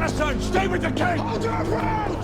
Alicent, stay with the king! Hold your ground!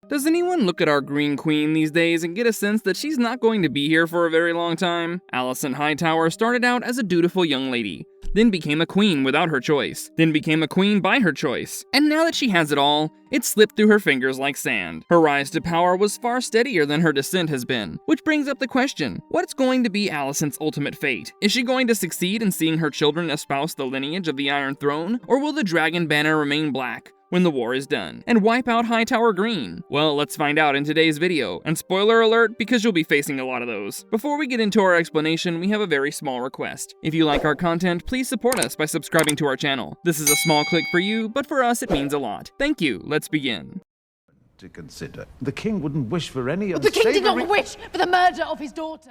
Does anyone look at our Green Queen these days and get a sense that she's not going to be here for a very long time? Alicent Hightower started out as a dutiful young lady, then became a queen without her choice, then became a queen by her choice, and now that she has it all, it slipped through her fingers like sand. Her rise to power was far steadier than her descent has been, which brings up the question, what's going to be Alicent's ultimate fate? Is she going to succeed in seeing her children espouse the lineage of the Iron Throne, or will the dragon banner remain black when the war is done, and wipe out Hightower Green? Well, let's find out in today's video, and spoiler alert, because you'll be facing a lot of those. Before we get into our explanation, we have a very small request. If you like our content, please support us by subscribing to our channel. This is a small click for you, but for us it means a lot. Thank you, let's begin. To consider. The king wouldn't wish for any The king did not wish for the murder of his daughter.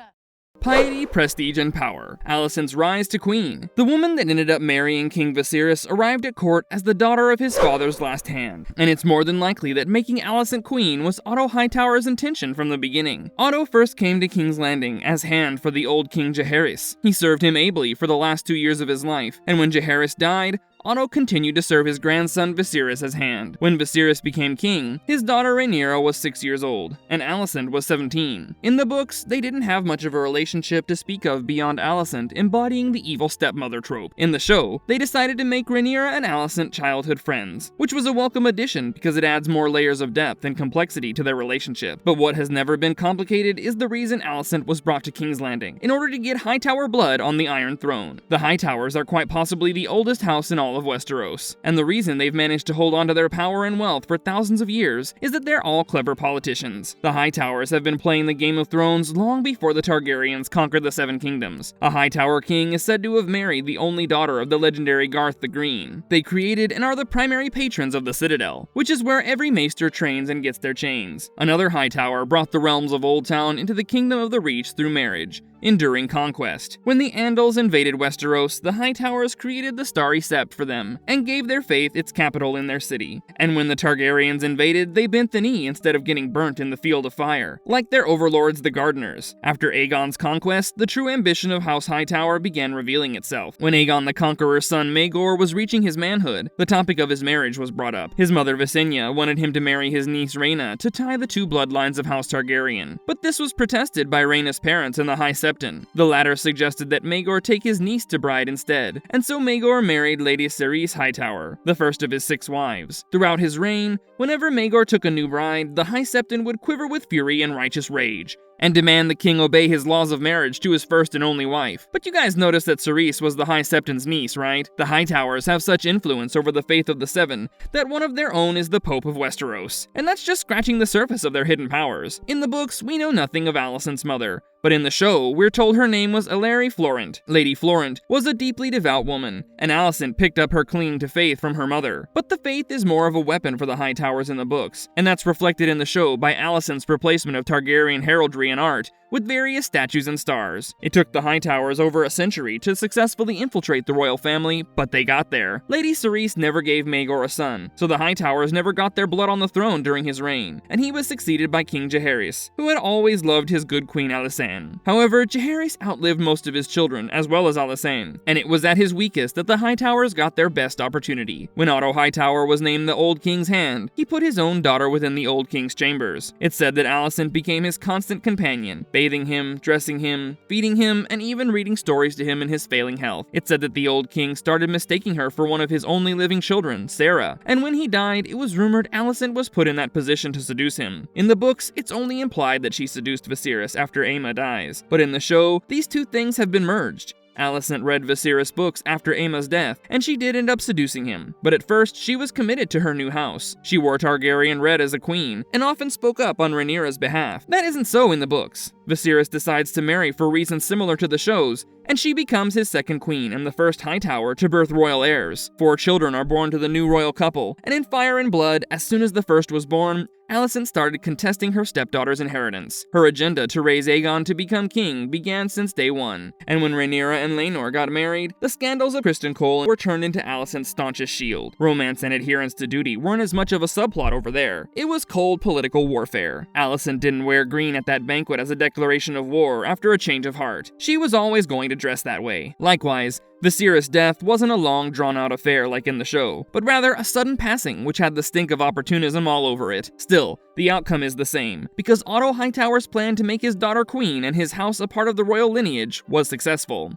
Piety, prestige, and power. Alicent's rise to queen. The woman that ended up marrying King Viserys arrived at court as the daughter of his father's last hand, and it's more than likely that making Alicent queen was Otto Hightower's intention from the beginning. Otto first came to King's Landing as hand for the old King Jaehaerys. He served him ably for the last 2 years of his life, and when Jaehaerys died, Otto continued to serve his grandson Viserys as hand. When Viserys became king, his daughter Rhaenyra was 6 years old, and Alicent was 17. In the books, they didn't have much of a relationship to speak of beyond Alicent embodying the evil stepmother trope. In the show, they decided to make Rhaenyra and Alicent childhood friends, which was a welcome addition because it adds more layers of depth and complexity to their relationship. But what has never been complicated is the reason Alicent was brought to King's Landing, in order to get Hightower blood on the Iron Throne. The Hightowers are quite possibly the oldest house in all of Westeros, and the reason they've managed to hold on to their power and wealth for thousands of years is that they're all clever politicians. The Hightowers have been playing the Game of Thrones long before the Targaryens conquered the Seven Kingdoms. A Hightower king is said to have married the only daughter of the legendary Garth the Green. They created and are the primary patrons of the Citadel, which is where every maester trains and gets their chains. Another Hightower brought the realms of Old Town into the Kingdom of the Reach through marriage, enduring conquest. When the Andals invaded Westeros, the Hightowers created the Starry Sept for them, and gave their faith its capital in their city. And when the Targaryens invaded, they bent the knee instead of getting burnt in the field of fire, like their overlords the Gardeners. After Aegon's conquest, the true ambition of House Hightower began revealing itself. When Aegon the Conqueror's son Maegor was reaching his manhood, the topic of his marriage was brought up. His mother Visenya wanted him to marry his niece Rhaena to tie the two bloodlines of House Targaryen, but this was protested by Rhaena's parents and the High Septon. The latter suggested that Maegor take his niece to bride instead, and so Maegor married Lady Cerys Hightower, the first of his 6 wives. Throughout his reign, whenever Maegor took a new bride, the High Septon would quiver with fury and righteous rage, and demand the king obey his laws of marriage to his first and only wife. But you guys noticed that Cerys was the High Septon's niece, right? The Hightowers have such influence over the faith of the Seven that one of their own is the Pope of Westeros, and that's just scratching the surface of their hidden powers. In the books, we know nothing of Alicent's mother, but in the show, we're told her name was Ellaria Florent. Lady Florent was a deeply devout woman, and Alicent picked up her clinging to faith from her mother. But the faith is more of a weapon for the Hightowers in the books, and that's reflected in the show by Alicent's replacement of Targaryen heraldry and art with various statues and stars. It took the Hightowers over a century to successfully infiltrate the royal family, but they got there. Lady Cerys never gave Maegor a son, so the Hightowers never got their blood on the throne during his reign, and he was succeeded by King Jaehaerys, who had always loved his good queen Alicent. However, Jaehaerys outlived most of his children, as well as Alicent, and it was at his weakest that the Hightowers got their best opportunity. When Otto Hightower was named the Old King's Hand, he put his own daughter within the Old King's chambers. It's said that Alicent became his constant companion, bathing him, dressing him, feeding him, and even reading stories to him in his failing health. It's said that the old king started mistaking her for one of his only living children, Sarah, and when he died, it was rumored Alicent was put in that position to seduce him. In the books, it's only implied that she seduced Viserys after Aemma dies, but in the show, these two things have been merged. Alicent read Viserys' books after Aemma's death, and she did end up seducing him. But at first, she was committed to her new house. She wore Targaryen red as a queen, and often spoke up on Rhaenyra's behalf. That isn't so in the books. Viserys decides to marry for reasons similar to the shows, and she becomes his second queen and the first Hightower to birth royal heirs. 4 children are born to the new royal couple, and in Fire and Blood, as soon as the first was born, Alicent started contesting her stepdaughter's inheritance. Her agenda to raise Aegon to become king began since day one, and when Rhaenyra and Laenor got married, the scandals of Criston Cole were turned into Alicent's staunchest shield. Romance and adherence to duty weren't as much of a subplot over there. It was cold political warfare. Alicent didn't wear green at that banquet as a declaration of war after a change of heart. She was always going to to dress that way. Likewise, Viserys' death wasn't a long, drawn-out affair like in the show, but rather a sudden passing which had the stink of opportunism all over it. Still, the outcome is the same, because Otto Hightower's plan to make his daughter queen and his house a part of the royal lineage was successful.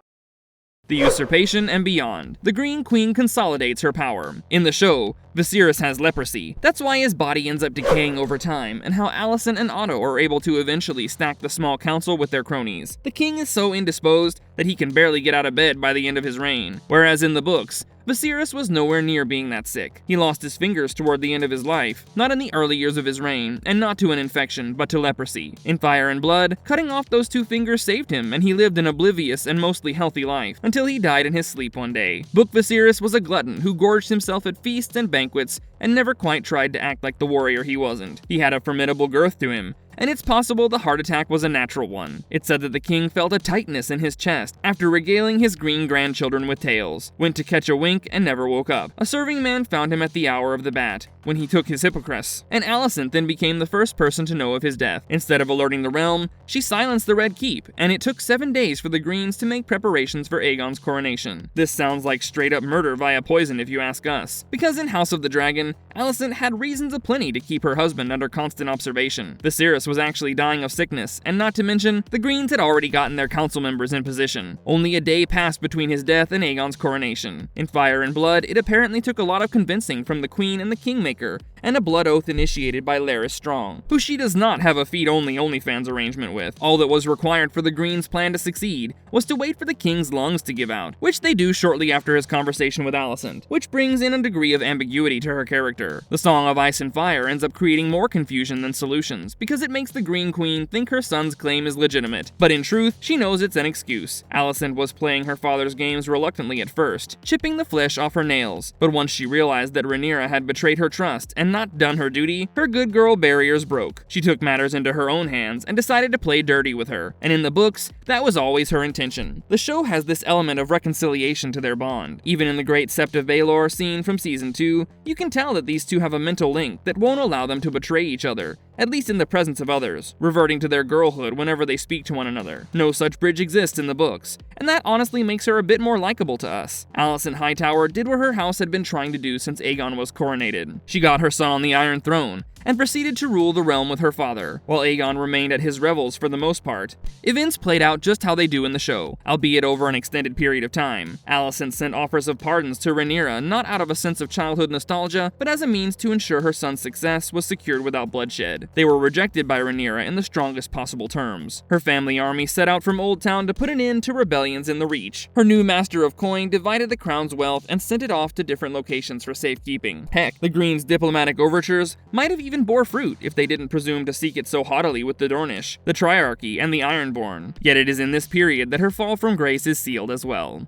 The usurpation and beyond. The Green Queen consolidates her power. In the show, Viserys has leprosy. That's why his body ends up decaying over time, and how Alicent and Otto are able to eventually stack the small council with their cronies. The king is so indisposed that he can barely get out of bed by the end of his reign, whereas in the books, Viserys was nowhere near being that sick. He lost his fingers toward the end of his life, not in the early years of his reign, and not to an infection, but to leprosy. In Fire and Blood, cutting off those 2 fingers saved him, and he lived an oblivious and mostly healthy life, until he died in his sleep one day. Book Viserys was a glutton who gorged himself at feasts and banquets, and never quite tried to act like the warrior he wasn't. He had a formidable girth to him, and it's possible the heart attack was a natural one. It's said that the king felt a tightness in his chest after regaling his green grandchildren with tales, went to catch a wink, and never woke up. A serving man found him at the hour of the bat, when he took his hippocress, and Alicent then became the first person to know of his death. Instead of alerting the realm, she silenced the Red Keep, and it took 7 days for the Greens to make preparations for Aegon's coronation. This sounds like straight-up murder via poison if you ask us, because in House of the Dragon, Alicent had reasons aplenty to keep her husband under constant observation. Viserys was actually dying of sickness, and not to mention, the Greens had already gotten their council members in position. Only a day passed between his death and Aegon's coronation. In Fire and Blood, it apparently took a lot of convincing from the Queen and the Kingmaker, and a blood oath initiated by Larys Strong, who she does not have a feed-only OnlyFans arrangement with. All that was required for the Greens' plan to succeed was to wait for the king's lungs to give out, which they do shortly after his conversation with Alicent, which brings in a degree of ambiguity to her character. The Song of Ice and Fire ends up creating more confusion than solutions, because it makes the Green Queen think her son's claim is legitimate, but in truth, she knows it's an excuse. Alicent was playing her father's games reluctantly at first, chipping the flesh off her nails, but once she realized that Rhaenyra had betrayed her trust and not done her duty, her good girl barriers broke. She took matters into her own hands and decided to play dirty with her, and in the books, that was always her intention. The show has this element of reconciliation to their bond. Even in the Great Sept of Baelor scene from Season 2, you can tell that these two have a mental link that won't allow them to betray each other, at least in the presence of others, reverting to their girlhood whenever they speak to one another. No such bridge exists in the books, and that honestly makes her a bit more likable to us. Alicent Hightower did what her house had been trying to do since Aegon was coronated. She got her son on the Iron Throne, and proceeded to rule the realm with her father, while Aegon remained at his revels for the most part. Events played out just how they do in the show, albeit over an extended period of time. Alicent sent offers of pardons to Rhaenyra not out of a sense of childhood nostalgia, but as a means to ensure her son's success was secured without bloodshed. They were rejected by Rhaenyra in the strongest possible terms. Her family army set out from Old Town to put an end to rebellions in the Reach. Her new master of coin divided the crown's wealth and sent it off to different locations for safekeeping. Heck, the Greens' diplomatic overtures might have even bore fruit if they didn't presume to seek it so haughtily with the Dornish, the Triarchy, and the Ironborn. Yet it is in this period that her fall from grace is sealed as well.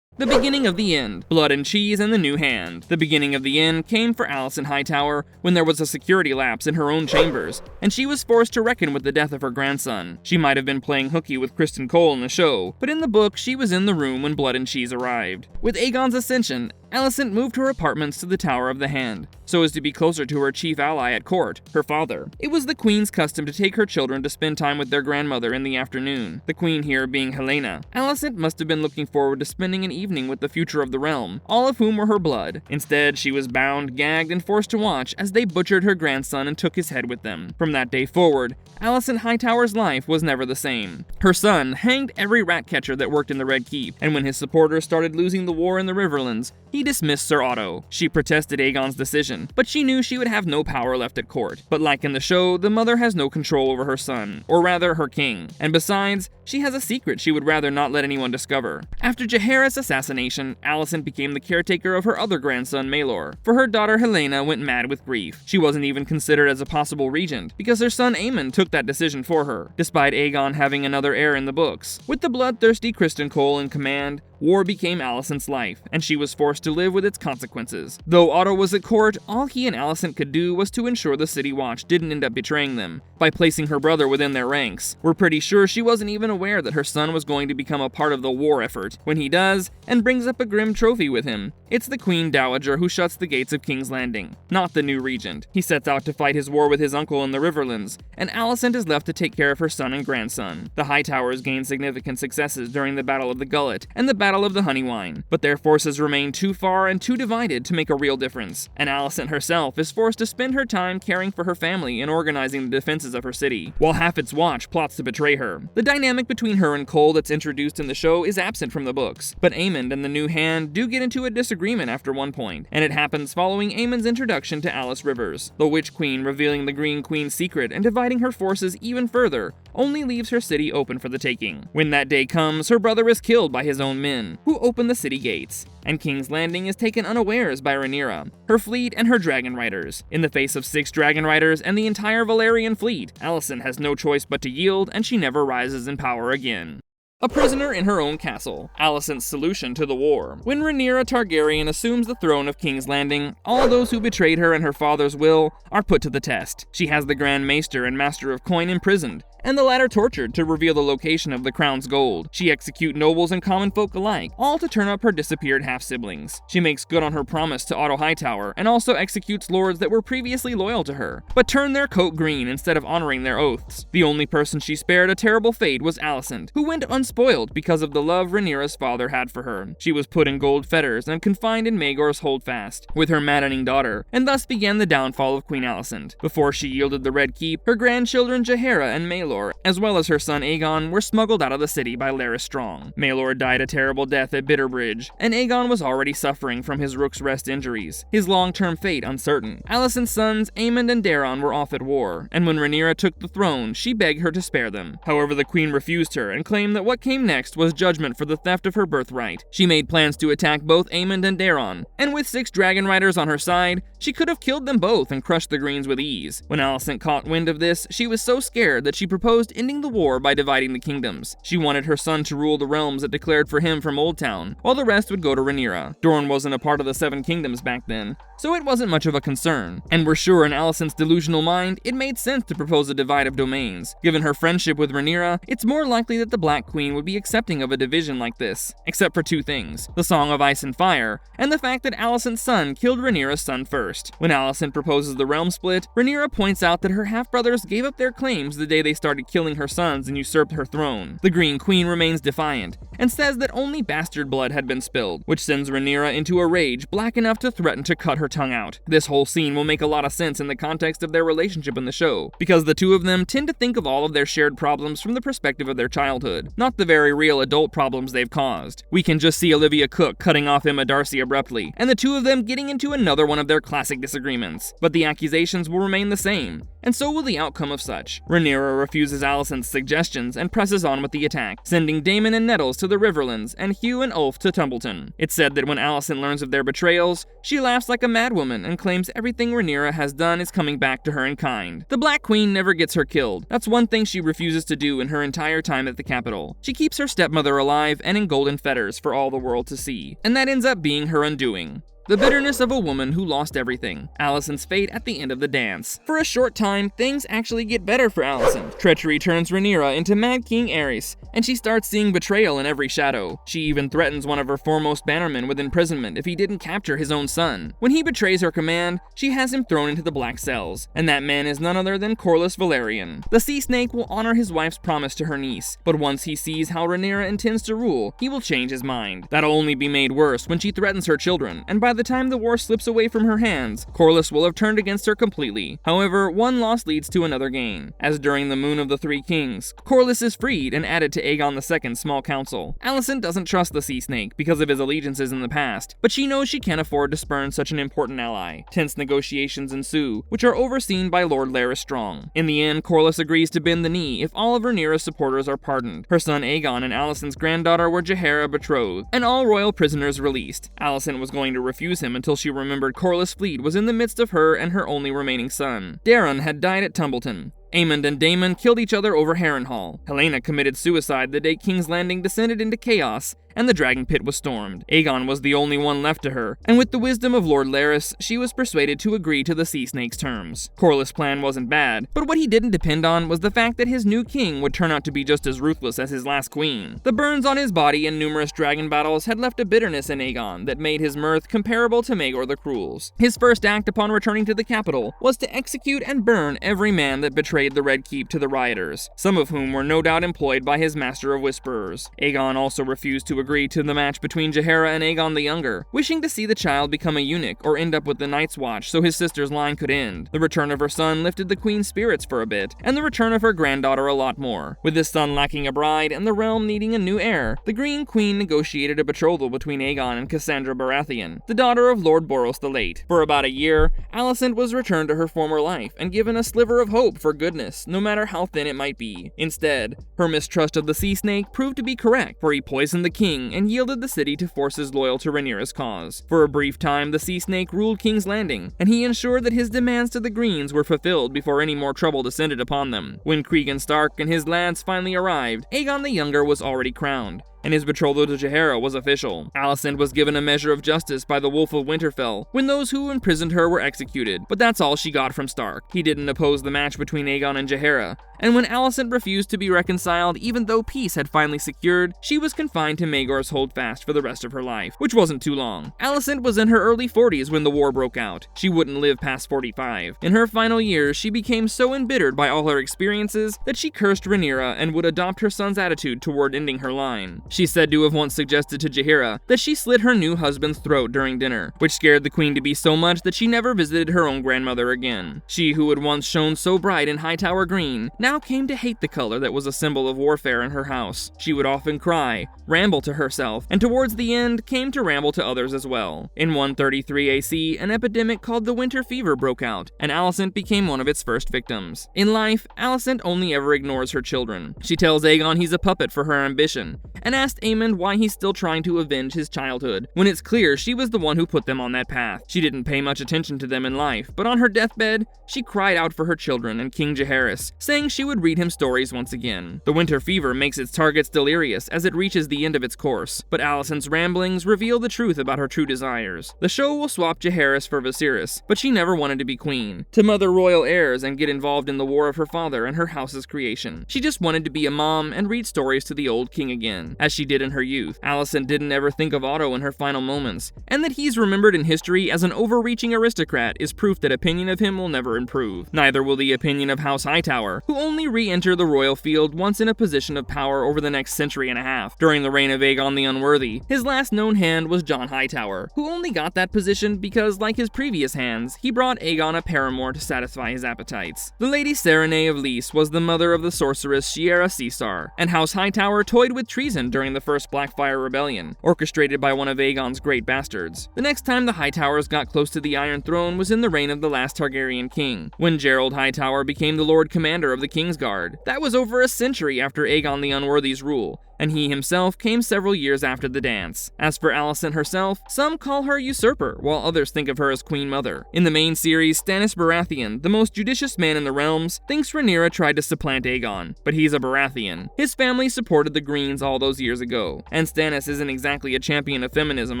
The beginning of the end. Blood and cheese and the new hand. The beginning of the end came for Alicent Hightower when there was a security lapse in her own chambers, and she was forced to reckon with the death of her grandson. She might have been playing hooky with Kristen Cole in the show, but in the book, she was in the room when Blood and Cheese arrived. With Aegon's ascension, Alicent moved her apartments to the Tower of the Hand, so as to be closer to her chief ally at court, her father. It was the Queen's custom to take her children to spend time with their grandmother in the afternoon, the Queen here being Helaena. Alicent must have been looking forward to spending an evening with the future of the realm, all of whom were her blood. Instead, she was bound, gagged, and forced to watch as they butchered her grandson and took his head with them. From that day forward, Alicent Hightower's life was never the same. Her son hanged every rat catcher that worked in the Red Keep, and when his supporters started losing the war in the Riverlands, he dismissed Sir Otto. She protested Aegon's decision, but she knew she would have no power left at court. But like in the show, the mother has no control over her son, or rather her king. And besides, she has a secret she would rather not let anyone discover. After Jaehaerys' assassination, Alicent became the caretaker of her other grandson Maelor, for her daughter Helaena went mad with grief. She wasn't even considered as a possible regent, because her son Aemon took that decision for her, despite Aegon having another heir in the books. With the bloodthirsty Kristen Cole in command, War became Alicent's life, and she was forced to live with its consequences. Though Otto was at court, all he and Alicent could do was to ensure the City Watch didn't end up betraying them by placing her brother within their ranks. We're pretty sure she wasn't even aware that her son was going to become a part of the war effort, when he does, and brings up a grim trophy with him. It's the Queen Dowager who shuts the gates of King's Landing, not the new regent. He sets out to fight his war with his uncle in the Riverlands, and Alicent is left to take care of her son and grandson. The Hightowers gained significant successes during the Battle of the Gullet and the Battle of the Honeywine, but their forces remain too far and too divided to make a real difference, and Alicent herself is forced to spend her time caring for her family and organizing the defenses of her city, while half its watch plots to betray her. The dynamic between her and Cole that's introduced in the show is absent from the books, but Aemond and the new hand do get into a disagreement after one point, and it happens following Aemond's introduction to Alice Rivers, the Witch Queen revealing the Green Queen's secret and dividing her forces even further, only leaves her city open for the taking. When that day comes, her brother is killed by his own men, who open the city gates, and King's Landing is taken unawares by Rhaenyra, her fleet, and her dragon riders. In the face of 6 dragon riders and the entire Valyrian fleet, Alicent has no choice but to yield, and she never rises in power again. A prisoner in her own castle, Alicent's solution to the war. When Rhaenyra Targaryen assumes the throne of King's Landing, all those who betrayed her and her father's will are put to the test. She has the Grand Maester and Master of Coin imprisoned, and the latter tortured to reveal the location of the crown's gold. She executes nobles and common folk alike, all to turn up her disappeared half-siblings. She makes good on her promise to Otto Hightower, and also executes lords that were previously loyal to her, but turned their coat green instead of honoring their oaths. The only person she spared a terrible fate was Alicent, who went unspoiled because of the love Rhaenyra's father had for her. She was put in gold fetters and confined in Maegor's Holdfast, with her maddening daughter, and thus began the downfall of Queen Alicent. Before she yielded the Red Keep, her grandchildren Jaehaera and Maelor, as well as her son Aegon, were smuggled out of the city by Larys Strong. Maelor died a terrible death at Bitterbridge, and Aegon was already suffering from his Rook's Rest injuries, his long-term fate uncertain. Alicent's sons, Aemond and Daeron, were off at war, and when Rhaenyra took the throne, she begged her to spare them. However, the queen refused her and claimed that what came next was judgment for the theft of her birthright. She made plans to attack both Aemond and Daeron, and with 6 dragon riders on her side, she could have killed them both and crushed the Greens with ease. When Alicent caught wind of this, she was so scared that she proposed ending the war by dividing the kingdoms. She wanted her son to rule the realms that declared for him from Old Town, while the rest would go to Rhaenyra. Dorne wasn't a part of the 7 kingdoms back then, so it wasn't much of a concern, and we're sure in Alicent's delusional mind, it made sense to propose a divide of domains. Given her friendship with Rhaenyra, it's more likely that the Black Queen would be accepting of a division like this, except for 2 things: the Song of Ice and Fire, and the fact that Alicent's son killed Rhaenyra's son first. When Alicent proposes the realm split, Rhaenyra points out that her half-brothers gave up their claims the day they started killing her sons and usurped her throne. The Green Queen remains defiant, and says that only bastard blood had been spilled, which sends Rhaenyra into a rage black enough to threaten to cut her tongue out. This whole scene will make a lot of sense in the context of their relationship in the show, because the two of them tend to think of all of their shared problems from the perspective of their childhood, not the very real adult problems they've caused. We can just see Olivia Cook cutting off Emma Darcy abruptly, and the two of them getting into another one of their classic disagreements, but the accusations will remain the same, and so will the outcome of such. Rhaenyra refuses Alicent's suggestions and presses on with the attack, sending Daemon and Nettles to the Riverlands and Hugh and Ulf to Tumbleton. It's said that when Alicent learns of their betrayals, she laughs like a madwoman and claims everything Rhaenyra has done is coming back to her in kind. The Black Queen never gets her killed. That's one thing she refuses to do in her entire time at the capital. She keeps her stepmother alive and in golden fetters for all the world to see, and that ends up being her undoing. The bitterness of a woman who lost everything. Alicent's fate at the end of the dance. For a short time, things actually get better for Alicent. Treachery turns Rhaenyra into Mad King Aerys, and she starts seeing betrayal in every shadow. She even threatens one of her foremost bannermen with imprisonment if he didn't capture his own son. When he betrays her command, she has him thrown into the Black Cells, and that man is none other than Corlys Velaryon. The Sea Snake will honor his wife's promise to her niece, but once he sees how Rhaenyra intends to rule, he will change his mind. That'll only be made worse when she threatens her children, and by the time the war slips away from her hands, Corlys will have turned against her completely. However, one loss leads to another gain, as during the Moon of the Three Kings, Corlys is freed and added to Aegon II's small council. Alicent doesn't trust the Sea Snake because of his allegiances in the past, but she knows she can't afford to spurn such an important ally. Tense negotiations ensue, which are overseen by Lord Larys Strong. In the end, Corlys agrees to bend the knee if all of Rhaenyra's supporters are pardoned. Her son Aegon and Alicent's granddaughter were Jaehaera betrothed, and all royal prisoners released. Alicent was going to refuse him until she remembered Corlys' fleet was in the midst of her and her only remaining son. Daeron had died at Tumbleton. Aemond and Daemon killed each other over Harrenhal. Helaena committed suicide the day King's Landing descended into chaos, and the dragon pit was stormed. Aegon was the only one left to her, and with the wisdom of Lord Larys, she was persuaded to agree to the Sea Snake's terms. Corlys' plan wasn't bad, but what he didn't depend on was the fact that his new king would turn out to be just as ruthless as his last queen. The burns on his body in numerous dragon battles had left a bitterness in Aegon that made his mirth comparable to Maegor the Cruel's. His first act upon returning to the capital was to execute and burn every man that betrayed the Red Keep to the rioters, some of whom were no doubt employed by his master of whisperers. Aegon also refused to agree to the match between Jaehaera and Aegon the Younger, wishing to see the child become a eunuch or end up with the Night's Watch so his sister's line could end. The return of her son lifted the queen's spirits for a bit, and the return of her granddaughter a lot more. With his son lacking a bride and the realm needing a new heir, the Green Queen negotiated a betrothal between Aegon and Cassandra Baratheon, the daughter of Lord Boros the Late. For about a year, Alicent was returned to her former life and given a sliver of hope for goodness, no matter how thin it might be. Instead, her mistrust of the Sea Snake proved to be correct, for he poisoned the king and yielded the city to forces loyal to Rhaenyra's cause. For a brief time, the Sea Snake ruled King's Landing, and he ensured that his demands to the Greens were fulfilled before any more trouble descended upon them. When Cregan Stark and his lads finally arrived, Aegon the Younger was already crowned, and his betrothal to Jaehaera was official. Alicent was given a measure of justice by the Wolf of Winterfell when those who imprisoned her were executed, but that's all she got from Stark. He didn't oppose the match between Aegon and Jaehaera, and when Alicent refused to be reconciled even though peace had finally secured, she was confined to Maegor's Holdfast for the rest of her life, which wasn't too long. Alicent was in her early 40s when the war broke out. She wouldn't live past 45. In her final years, she became so embittered by all her experiences that she cursed Rhaenyra and would adopt her son's attitude toward ending her line. She's said to have once suggested to Jaehaera that she slit her new husband's throat during dinner, which scared the queen to be so much that she never visited her own grandmother again. She who had once shone so bright in Hightower green now came to hate the color that was a symbol of warfare in her house. She would often cry, ramble to herself, and towards the end came to ramble to others as well. In 133 AC, an epidemic called the Winter Fever broke out, and Alicent became one of its first victims. In life, Alicent only ever ignores her children. She tells Aegon he's a puppet for her ambition, and asked Aemond why he's still trying to avenge his childhood, when it's clear she was the one who put them on that path. She didn't pay much attention to them in life, but on her deathbed, she cried out for her children and King Jaehaerys, saying she would read him stories once again. The Winter Fever makes its targets delirious as it reaches the end of its course, but Alicent's ramblings reveal the truth about her true desires. The show will swap Jaehaerys for Viserys, but she never wanted to be queen, to mother royal heirs and get involved in the war of her father and her house's creation. She just wanted to be a mom and read stories to the old king again, as she did in her youth. Alicent didn't ever think of Otto in her final moments, and that he's remembered in history as an overreaching aristocrat is proof that opinion of him will never improve. Neither will the opinion of House Hightower, who only re-enter the royal field once in a position of power over the next century and a half. During the reign of Aegon the Unworthy, his last known hand was Jon Hightower, who only got that position because, like his previous hands, he brought Aegon a paramour to satisfy his appetites. The Lady Serenay of Lys was the mother of the sorceress Shiera Caesar, and House Hightower toyed with treason during the First Blackfire Rebellion, orchestrated by one of Aegon's great bastards. The next time the Hightowers got close to the Iron Throne was in the reign of the last Targaryen king, when Gerald Hightower became the Lord Commander of the Kingsguard. That was over a century after Aegon the Unworthy's rule, and he himself came several years after the dance. As for Alicent herself, some call her usurper, while others think of her as Queen Mother. In the main series, Stannis Baratheon, the most judicious man in the realms, thinks Rhaenyra tried to supplant Aegon, but he's a Baratheon. His family supported the Greens all those years ago, and Stannis isn't exactly a champion of feminism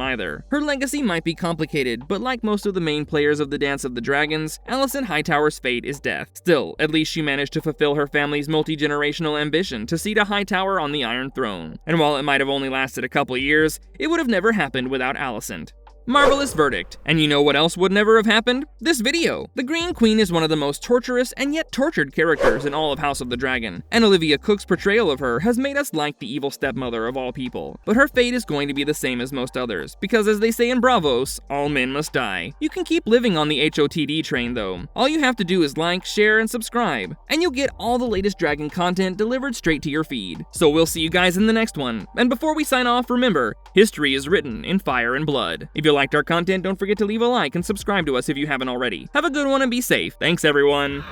either. Her legacy might be complicated, but like most of the main players of the Dance of the Dragons, Alicent Hightower's fate is death. Still, at least she managed to fulfill her family's multi-generational ambition to seat a Hightower on the Iron Throne. And while it might have only lasted a couple years, it would have never happened without Alicent. Marvelous verdict. And you know what else would never have happened? This video! The Green Queen is one of the most torturous and yet tortured characters in all of House of the Dragon, and Olivia Cook's portrayal of her has made us like the evil stepmother of all people. But her fate is going to be the same as most others, because as they say in Bravos, all men must die. You can keep living on the HOTD train though. All you have to do is like, share, and subscribe, and you'll get all the latest dragon content delivered straight to your feed. So we'll see you guys in the next one. And before we sign off, remember, history is written in fire and blood. If you liked our content, don't forget to leave a like and subscribe to us if you haven't already. Have a good one and be safe. Thanks, everyone.